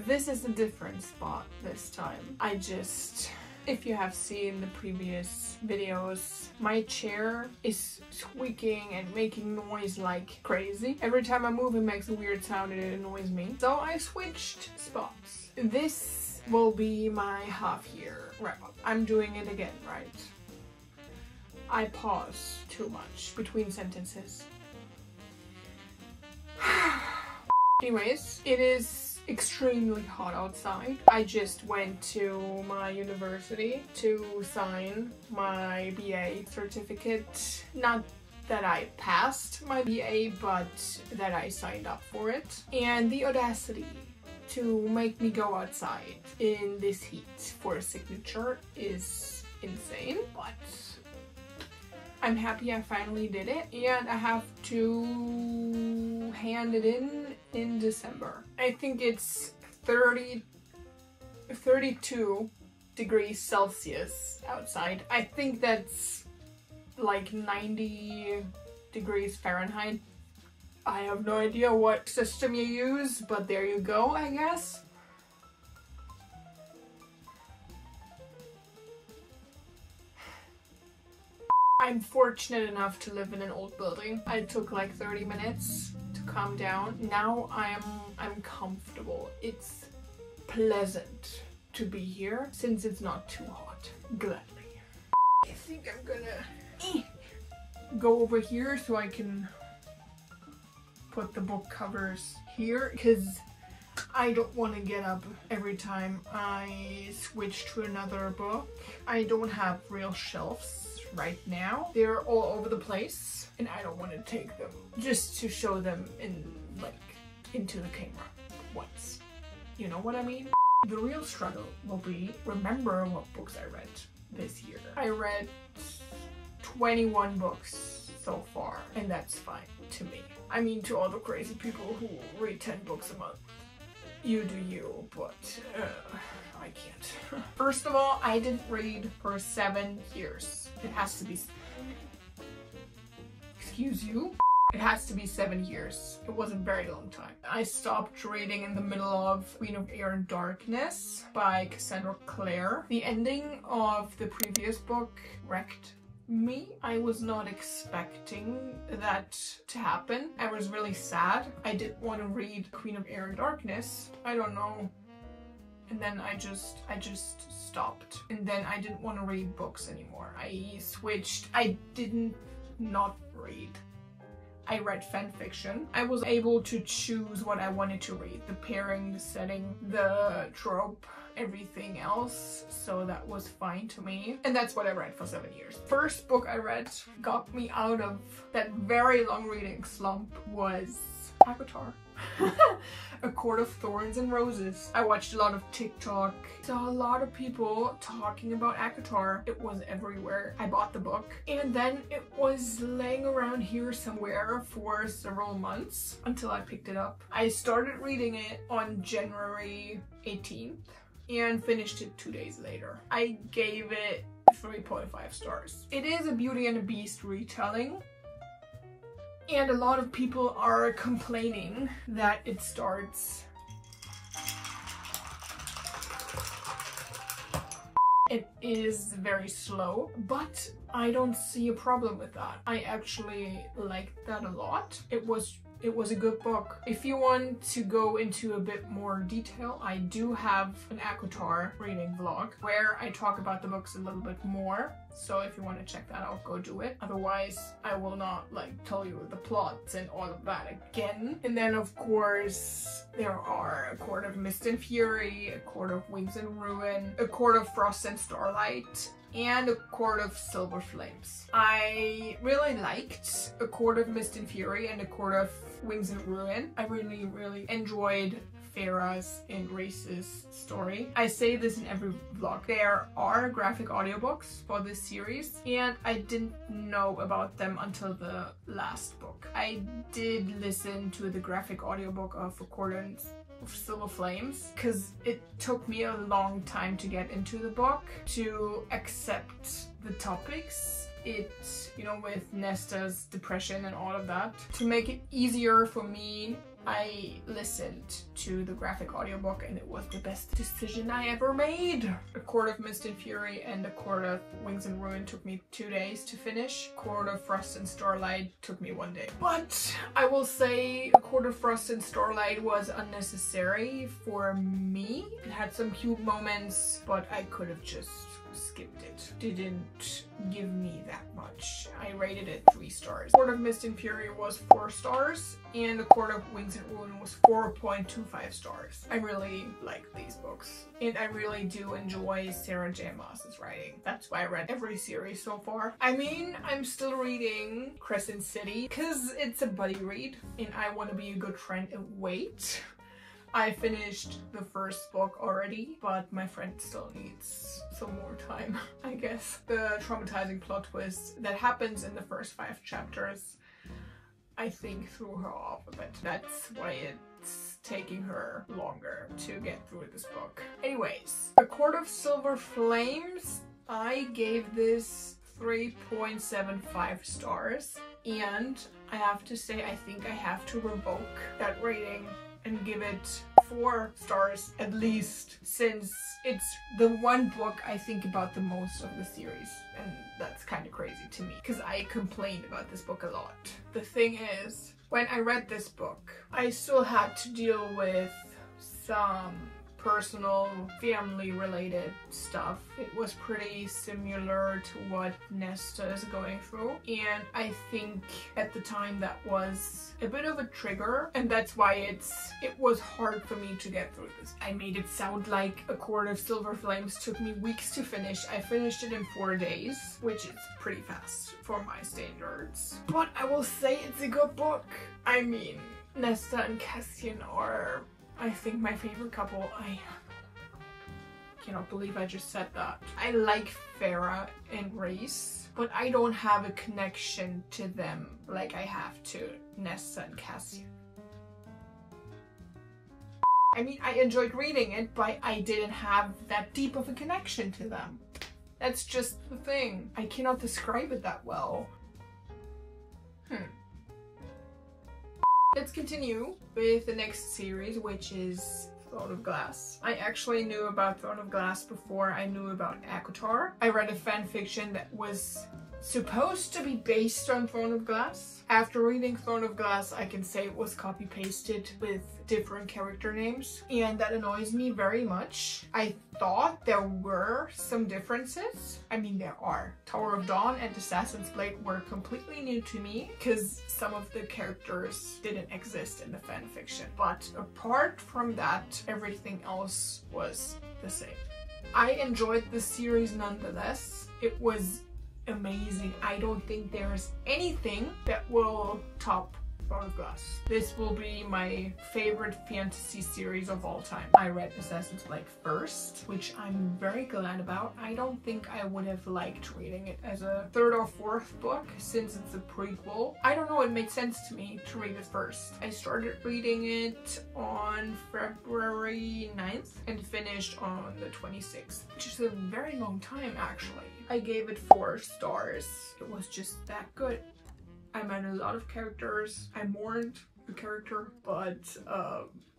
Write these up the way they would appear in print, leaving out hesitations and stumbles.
This is a different spot this time. If you have seen the previous videos, my chair is squeaking and making noise like crazy. Every time I move it makes a weird sound and it annoys me. So I switched spots. This will be my half-year wrap-up. I'm doing it again, right? I pause too much between sentences. Anyways, it is extremely hot outside. I just went to my university to sign my BA certificate. Not that I passed my BA, but that I signed up for it. And the audacity to make me go outside in this heat for a signature is insane, but I'm happy I finally did it, and I have to hand it in December. I think it's 32 degrees Celsius outside. I think that's like 90 degrees Fahrenheit. I have no idea what system you use, but there you go, I guess. I'm fortunate enough to live in an old building. I took like 30 minutes to calm down. Now I'm comfortable. It's pleasant to be here since it's not too hot. Gladly. I think I'm gonna go over here so I can put the book covers here, because I don't want to get up every time I switch to another book. I don't have real shelves right now. They're all over the place and I don't want to take them just to show them into the camera once. You know what I mean? The real struggle will be remember what books I read this year. I read 21 books so far, and that's fine to me. I mean, to all the crazy people who read 10 books a month. You do you, but I can't. First of all, I didn't read for 7 years. It has to be... Excuse you? It has to be 7 years. It was a very long time. I stopped reading in the middle of Queen of Air and Darkness by Cassandra Clare. The ending of the previous book wrecked me. I was not expecting that to happen. I was really sad. I didn't want to read Queen of Air and Darkness. I don't know. And then I just stopped. And then I didn't want to read books anymore. I switched. I didn't not read. I read fan fiction. I was able to choose what I wanted to read. The pairing, the setting, the trope, everything else. So that was fine to me. And that's what I read for 7 years. First book I read got me out of that very long reading slump was ACOTAR. A Court of Thorns and Roses. I watched a lot of TikTok. Saw a lot of people talking about ACOTAR. It was everywhere. I bought the book and then it was laying around here somewhere for several months until I picked it up. I started reading it on January 18th and finished it 2 days later. I gave it 3.5 stars. It is a Beauty and the Beast retelling. And a lot of people are complaining that it starts... It is very slow, but I don't see a problem with that. I actually liked that a lot. It was a good book. If you want to go into a bit more detail, I do have an ACOTAR reading vlog where I talk about the books a little bit more. So if you want to check that out, go do it. Otherwise, I will not tell you the plots and all of that again. And then of course, there are A Court of Mist and Fury, A Court of Wings and Ruin, A Court of Frost and Starlight, and A Court of Silver Flames. I really liked A Court of Mist and Fury and A Court of Wings and Ruin. I really enjoyed Farah's and Race's story. I say this in every vlog. There are graphic audiobooks for this series and I didn't know about them until the last book. I did listen to the graphic audiobook of A Court of Silver Flames because it took me a long time to get into the book, to accept the topics. It, with Nesta's depression and all of that. To make it easier for me I listened to the graphic audiobook and it was the best decision I ever made. A Court of Mist and Fury and A Court of Wings and Ruin took me 2 days to finish. Court of Frost and Starlight took me 1 day. But I will say A Court of Frost and Starlight was unnecessary for me. It had some cute moments, but I could have just skipped it. Didn't give me that much. I rated it 3 stars. Court of Mist and Fury was 4 stars and The Court of Wings and Ruin was 4.25 stars. I really like these books and I really do enjoy Sarah J. Maas's writing. That's why I read every series so far. I mean, I'm still reading Crescent City because it's a buddy read and I want to be a good friend and wait. I finished the first book already, but my friend still needs some more time, I guess. The traumatizing plot twist that happens in the first 5 chapters, I think, threw her off a bit. That's why it's taking her longer to get through this book. Anyways, A Court of Silver Flames, I gave this 3.75 stars, and I have to say I think I have to revoke that rating and give it 4 stars at least, since it's the one book I think about the most of the series, and that's kind of crazy to me because I complained about this book a lot. The thing is, when I read this book, I still had to deal with some personal, family-related stuff. It was pretty similar to what Nesta is going through, and I think at the time that was a bit of a trigger, and that's why it was hard for me to get through this. I made it sound like A Court of Silver Flames took me weeks to finish. I finished it in 4 days, which is pretty fast for my standards. But I will say it's a good book. I mean, Nesta and Cassian are, I think, my favorite couple. I cannot believe I just said that. I like Farah and Reese, but I don't have a connection to them like I have to Nesta and Cassian. I mean, I enjoyed reading it, but I didn't have that deep of a connection to them. That's just the thing. I cannot describe it that well. Let's continue with the next series, which is Throne of Glass. I actually knew about Throne of Glass before I knew about ACOTAR. I read a fan fiction that was supposed to be based on Throne of Glass. After reading Throne of Glass, I can say it was copy-pasted with different character names, and that annoys me very much. I thought there were some differences. I mean, there are. Tower of Dawn and Assassin's Blade were completely new to me because some of the characters didn't exist in the fan fiction. But apart from that, everything else was the same. I enjoyed the series nonetheless. It was amazing. I don't think there's anything that will top Throne of Glass. This will be my favorite fantasy series of all time. I read Assassin's Blade first, which I'm very glad about. I don't think I would have liked reading it as a 3rd or 4th book since it's a prequel. I don't know, it made sense to me to read it first. I started reading it on February 9th and finished on the 26th, which is a very long time actually. I gave it 4 stars. It was just that good. I met a lot of characters. I mourned the character, but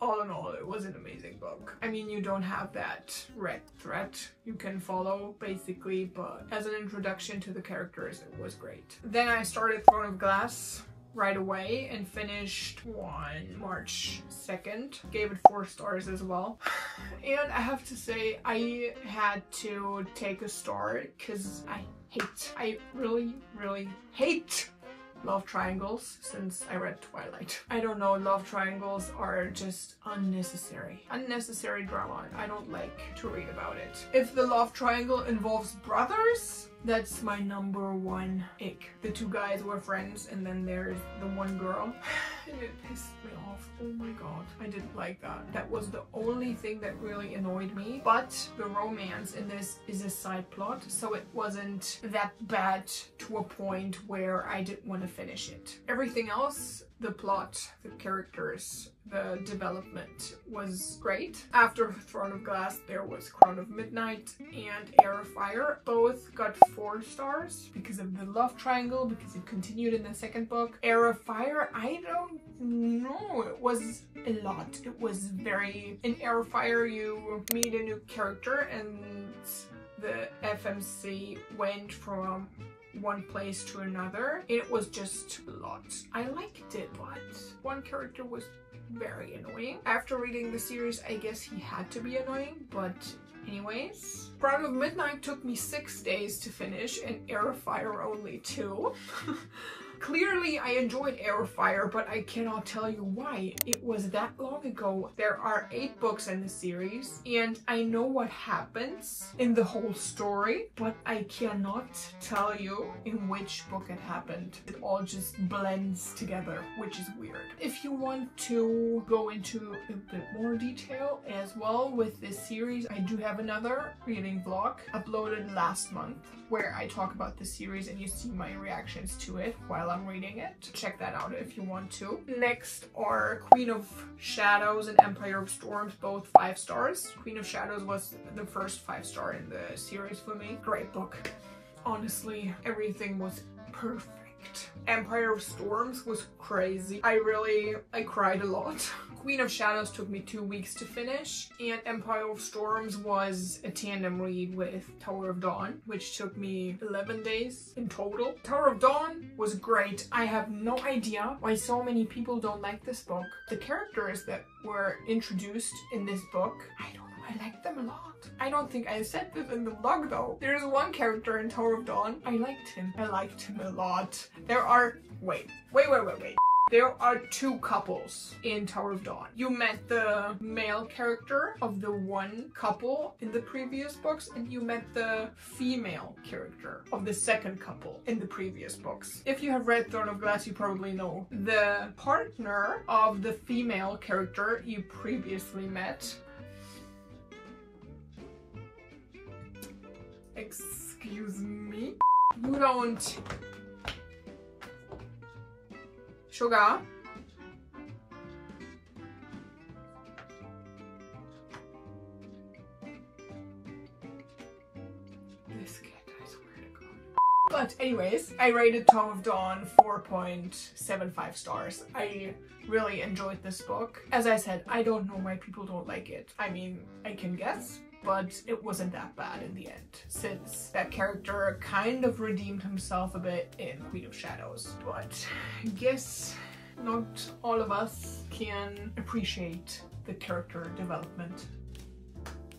all in all, it was an amazing book. I mean, you don't have that red thread you can follow, basically, but as an introduction to the characters, it was great. Then I started Throne of Glass right away and finished on March 2nd. Gave it 4 stars as well. And I have to say, I had to take a star because I really, really hate love triangles since I read Twilight. I don't know, love triangles are just unnecessary. Unnecessary drama. I don't like to read about it. If the love triangle involves brothers, that's my #1 ick. The 2 guys were friends and then there's the 1 girl. And it pissed me off. Oh my god. I didn't like that. That was the only thing that really annoyed me. But the romance in this is a side plot, so it wasn't that bad to a point where I didn't want to finish it. Everything else, the plot, the characters, the development was great. After Throne of Glass, there was Crown of Midnight and Air of Fire. Both got 4 stars because of the love triangle, because it continued in the 2nd book. Air of Fire, I don't No, it was a lot. It was very... In Airfire, you meet a new character and the FMC went from one place to another. It was just a lot. I liked it, but one character was very annoying. After reading the series, I guess he had to be annoying, but anyways. Bride of Midnight took me 6 days to finish and Airfire only 2. Clearly, I enjoyed Airfire, but I cannot tell you why. It was that long ago. There are 8 books in the series, and I know what happens in the whole story, but I cannot tell you in which book it happened. It all just blends together, which is weird. If you want to go into a bit more detail as well with this series, I do have another reading vlog uploaded last month where I talk about the series and you see my reactions to it while I'm reading it. Check that out if you want to. Next are Queen of Shadows and Empire of Storms, both 5 stars. Queen of Shadows was the first 5-star in the series for me. Great book. Honestly, everything was perfect. Empire of Storms was crazy. I cried a lot. Queen of Shadows took me 2 weeks to finish, and Empire of Storms was a tandem read with Tower of Dawn, which took me 11 days in total. Tower of Dawn was great. I have no idea why so many people don't like this book. The characters that were introduced in this book, I don't know, I like them a lot. I don't think I said this in the vlog though. There's one character in Tower of Dawn. I liked him a lot. There are, wait. There are 2 couples in Tower of Dawn. You met the male character of the one couple in the previous books, and you met the female character of the second couple in the previous books. If you have read Throne of Glass, you probably know. The partner of the female character you previously met. Excuse me? You don't... Sugar? This kid, I swear to God. But anyways, I rated Tome of Dawn 4.75 stars. I really enjoyed this book. As I said, I don't know why people don't like it. I mean, I can guess, but it wasn't that bad in the end, since that character kind of redeemed himself a bit in Queen of Shadows. But I guess not all of us can appreciate the character development.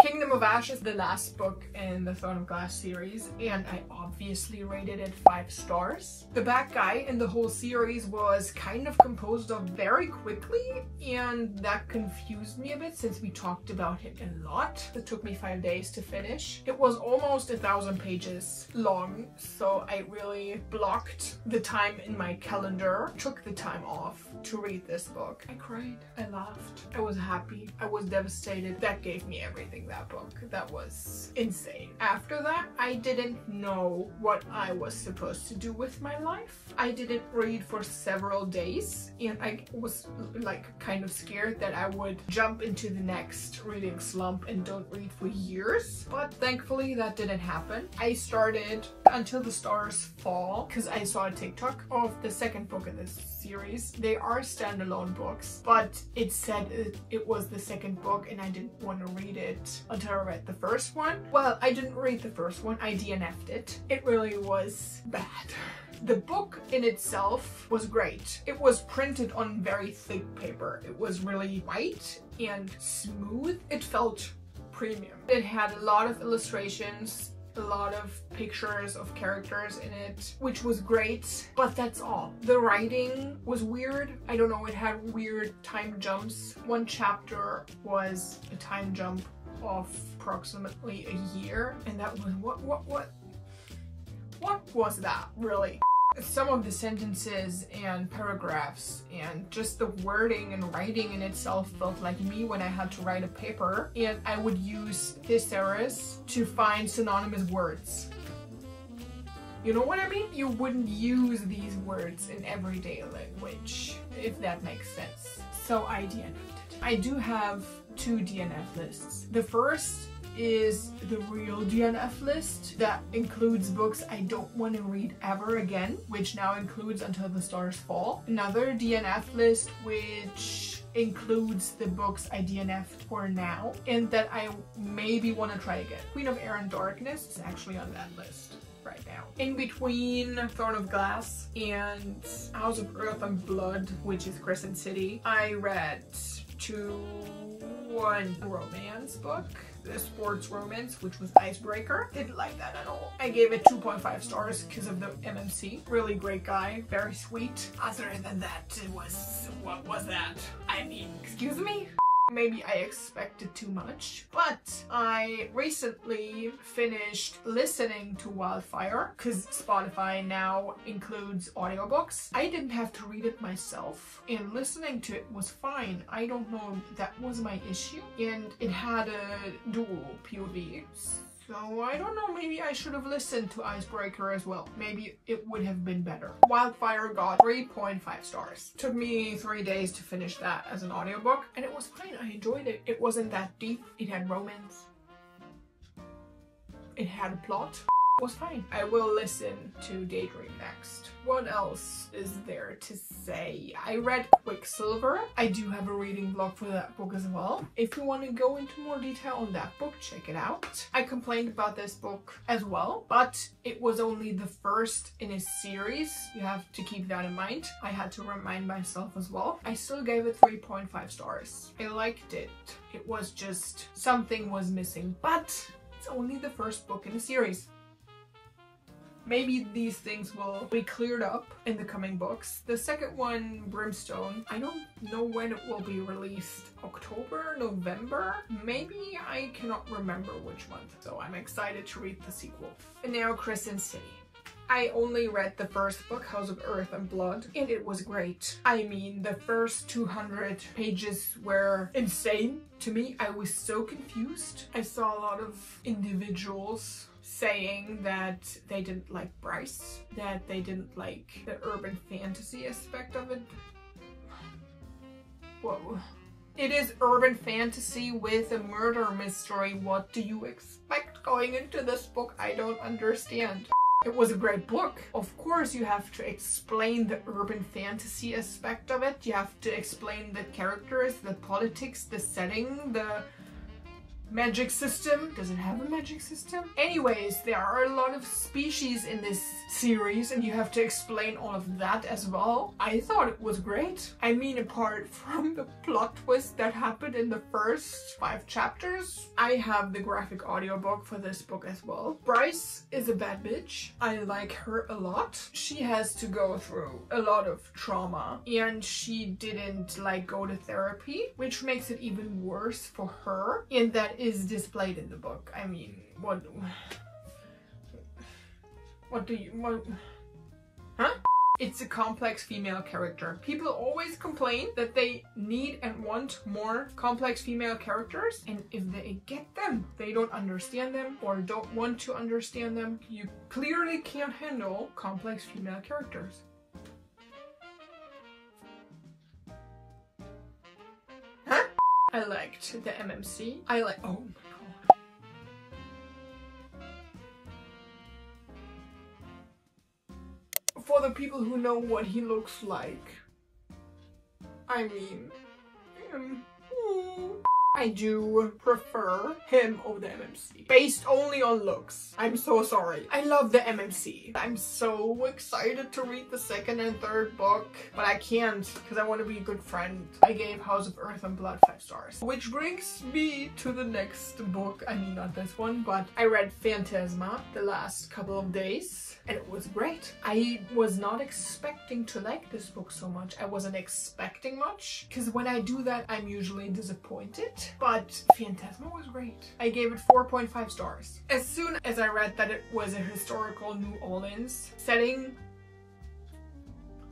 Kingdom of Ash is the last book in the Throne of Glass series, and I obviously rated it 5 stars. The bad guy in the whole series was kind of composed of very quickly, and that confused me a bit since we talked about it a lot. It took me 5 days to finish. It was almost 1,000 pages long, so I really blocked the time in my calendar, took the time off to read this book. I cried, I laughed, I was happy, I was devastated. That gave me everything, that book. That was insane. After that, I didn't know what I was supposed to do with my life. I didn't read for several days, and I was like kind of scared that I would jump into the next reading slump and don't read for years, but thankfully that didn't happen. I started Until the Stars Fall because I saw a TikTok of the second book in this series. They are standalone books, but it said it was the second book and I didn't want to read it until I read the first one. Well, I didn't read the first one, I DNF'd it. It really was bad. The book in itself was great. It was printed on very thick paper. It was really white and smooth. It felt premium. It had a lot of illustrations, a lot of pictures of characters in it, which was great, but that's all. The writing was weird. I don't know, it had weird time jumps. One chapter was a time jump of approximately a year, and that was what was that, really? Some of the sentences and paragraphs and just the wording and writing in itself felt like me when I had to write a paper and I would use thesaurus to find synonymous words. You know what I mean? You wouldn't use these words in everyday language, if that makes sense. So I DNF'd it. I do have 2 DNF lists. The first is the real DNF list that includes books I don't want to read ever again, which now includes Until the Stars Fall. Another DNF list which includes the books I DNF'd for now and that I maybe want to try again. Queen of Air and Darkness is actually on that list right now. In between Throne of Glass and House of Earth and Blood, which is Crescent City, I read one romance book, the sports romance, which was Icebreaker. Didn't like that at all. I gave it 2.5 stars because of the MMC. Really great guy, very sweet. Other than that, it was, what was that? I mean, excuse me? Maybe I expected too much, but I recently finished listening to Wildfire because Spotify now includes audiobooks. I didn't have to read it myself and listening to it was fine. I don't know if that was my issue, and it had a dual POV. So I don't know, maybe I should have listened to Icebreaker as well. Maybe it would have been better. Wildfire got 3.5 stars. Took me 3 days to finish that as an audiobook and it was fine. I enjoyed it. It wasn't that deep. It had romance. It had a plot. It was fine. I will listen to Daydream next. What else is there to say? I read Quicksilver. I do have a reading vlog for that book as well. If you want to go into more detail on that book, check it out. I complained about this book as well, but it was only the first in a series. You have to keep that in mind. I had to remind myself as well. I still gave it 3.5 stars. I liked it. It was just something was missing, but it's only the first book in a series. Maybe these things will be cleared up in the coming books. The second one, Brimstone, I don't know when it will be released. October, November? Maybe, I cannot remember which month. So I'm excited to read the sequel. And now Crescent City. I only read the first book, House of Earth and Blood, and it was great. I mean, the first 200 pages were insane to me. I was so confused. I saw a lot of individuals saying that they didn't like Bryce, that they didn't like the urban fantasy aspect of it. Whoa. It is urban fantasy with a murder mystery. What do you expect going into this book? I don't understand. It was a great book. Of course you have to explain the urban fantasy aspect of it. You have to explain the characters, the politics, the setting, the magic system. Does it have a magic system? Anyways, there are a lot of species in this series and you have to explain all of that as well. I thought it was great. I mean, apart from the plot twist that happened in the first 5 chapters, I have the graphic audiobook for this book as well. Bryce is a bad bitch. I like her a lot. She has to go through a lot of trauma and she didn't like go to therapy, which makes it even worse for her, and that is displayed in the book. I mean, what do you, huh? It's a complex female character. People always complain that they need and want more complex female characters, and if they get them, they don't understand them or don't want to understand them. You clearly can't handle complex female characters. Huh? I liked the MMC. I like, oh my god. For the people who know what he looks like, I mean, I do prefer him over the MMC, based only on looks. I'm so sorry. I love the MMC. I'm so excited to read the second and third book, but I can't because I want to be a good friend. I gave House of Earth and Blood 5 stars. Which brings me to the next book. I mean, not this one, but I read Phantasma the last couple of days and it was great. I was not expecting to like this book so much. I wasn't expecting much because when I do that, I'm usually disappointed. But Phantasma was great. I gave it 4.5 stars. As soon as I read that it was a historical New Orleans setting,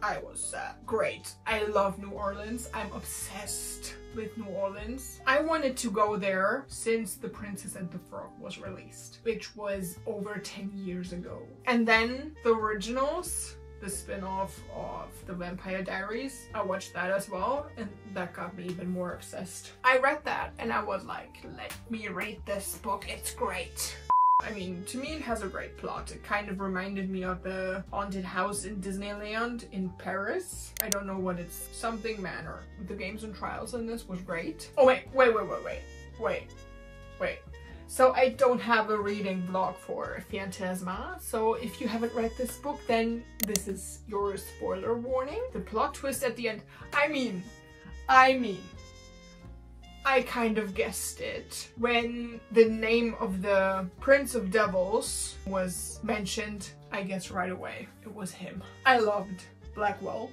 I was sad. Great. I love New Orleans. I'm obsessed with New Orleans. I wanted to go there since The Princess and the Frog was released, which was over 10 years ago. And then the originals, the spin-off of The Vampire Diaries. I watched that as well, and that got me even more obsessed. I read that and I was like, let me read this book, it's great. I mean, to me it has a great plot. It kind of reminded me of the haunted house in Disneyland in Paris. I don't know what it's, something manor. The games and trials in this was great. Oh wait. So I don't have a reading vlog for Phantasma, so if you haven't read this book, then this is your spoiler warning. The plot twist at the end, I mean, I kind of guessed it. When the name of the Prince of Devils was mentioned, I guessed right away it was him. I loved Blackwell.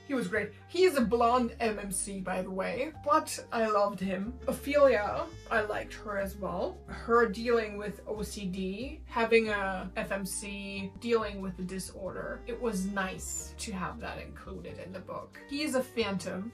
He was great. He is a blonde MMC, by the way, but I loved him. Ophelia, I liked her as well. Her dealing with OCD, having a FMC, dealing with the disorder. It was nice to have that included in the book. He is a phantom,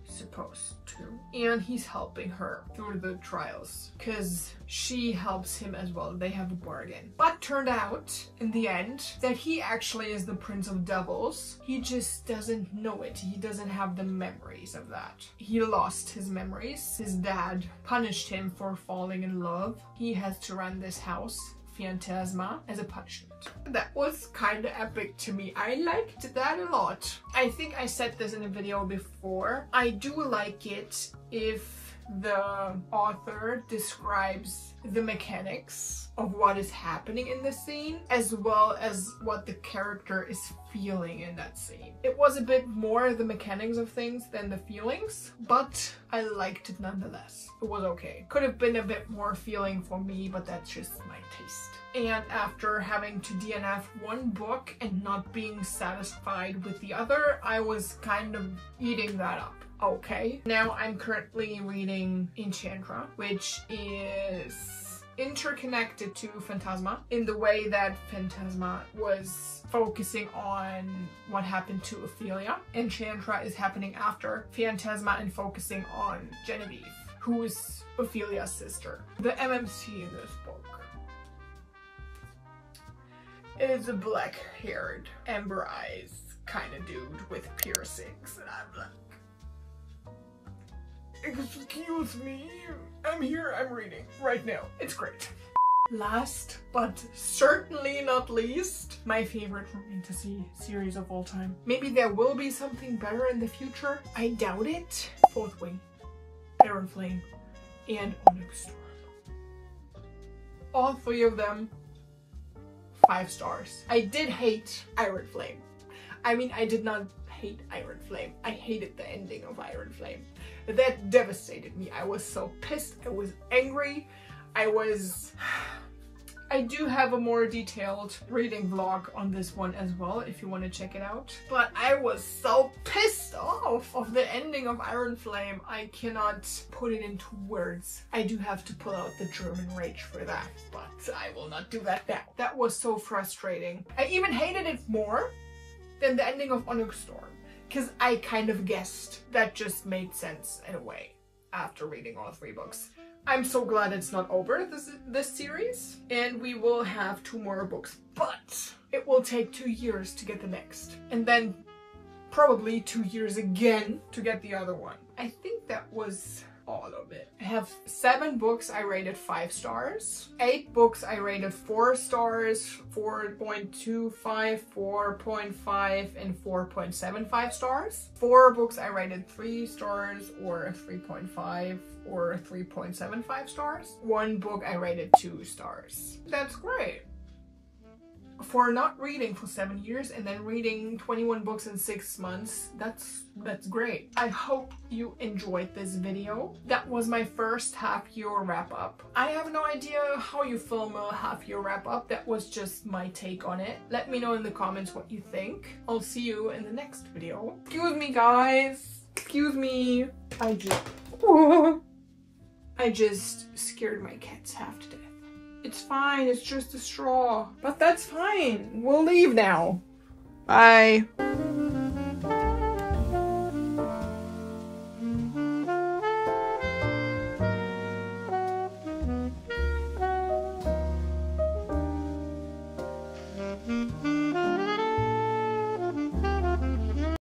supposed to, and he's helping her through the trials because she helps him as well. They have a bargain, but turned out in the end that he actually is the Prince of Devils. He just doesn't know it. He doesn't have the memories of that. He lost his memories. His dad punished him for falling in love. He has to run this house, Phantasma, as a punishment. That was kind of epic to me. I liked that a lot. I think I said this in a video before. I do like it if the author describes the mechanics of what is happening in the scene as well as what the character is feeling in that scene. It was a bit more the mechanics of things than the feelings, but I liked it nonetheless. It was okay. Could have been a bit more feeling for me, but that's just my taste. And after having to DNF one book and not being satisfied with the other, I was kind of eating that up. Okay, now I'm currently reading Enchantra, which is interconnected to Phantasma in the way that Phantasma was focusing on what happened to Ophelia. Enchantra is happening after Phantasma and focusing on Genevieve, who is Ophelia's sister. The MMC in this book is a black-haired, amber eyes kind of dude with piercings, and I'm like, excuse me, I'm here, I'm reading right now. It's great. Last, but certainly not least, my favorite romantasy series of all time. Maybe there will be something better in the future. I doubt it. Fourth Wing, Iron Flame, and Onyx Storm. All three of them, 5 stars. I did hate Iron Flame. I mean, I did not hate Iron Flame. I hated the ending of Iron Flame. That devastated me. I was so pissed. I was angry. I do have a more detailed reading vlog on this one as well if you want to check it out. But I was so pissed off of the ending of Iron Flame. I cannot put it into words. I do have to pull out the German rage for that, but I will not do that now. That was so frustrating. I even hated it more than the ending of Onyx Storm, because I kind of guessed. That just made sense in a way after reading all 3 books. I'm so glad it's not over, this series, and we will have 2 more books, but it will take 2 years to get the next, and then probably 2 years again to get the other one. I think that was all of it. I have 7 books I rated 5 stars, 8 books I rated 4 stars, 4.25, 4.5, and 4.75 stars. 4 books I rated 3 stars or 3.5 or 3.75 stars. 1 book I rated 2 stars. That's great. For not reading for 7 years and then reading 21 books in 6 months, that's great. I hope you enjoyed this video. That was my first half-year wrap-up. I have no idea how you film a half-year wrap-up. That was just my take on it. Let me know in the comments what you think. I'll see you in the next video. Excuse me, guys. Excuse me. I just scared my cats half to death. It's fine, it's just a straw. But that's fine. We'll leave now. Bye.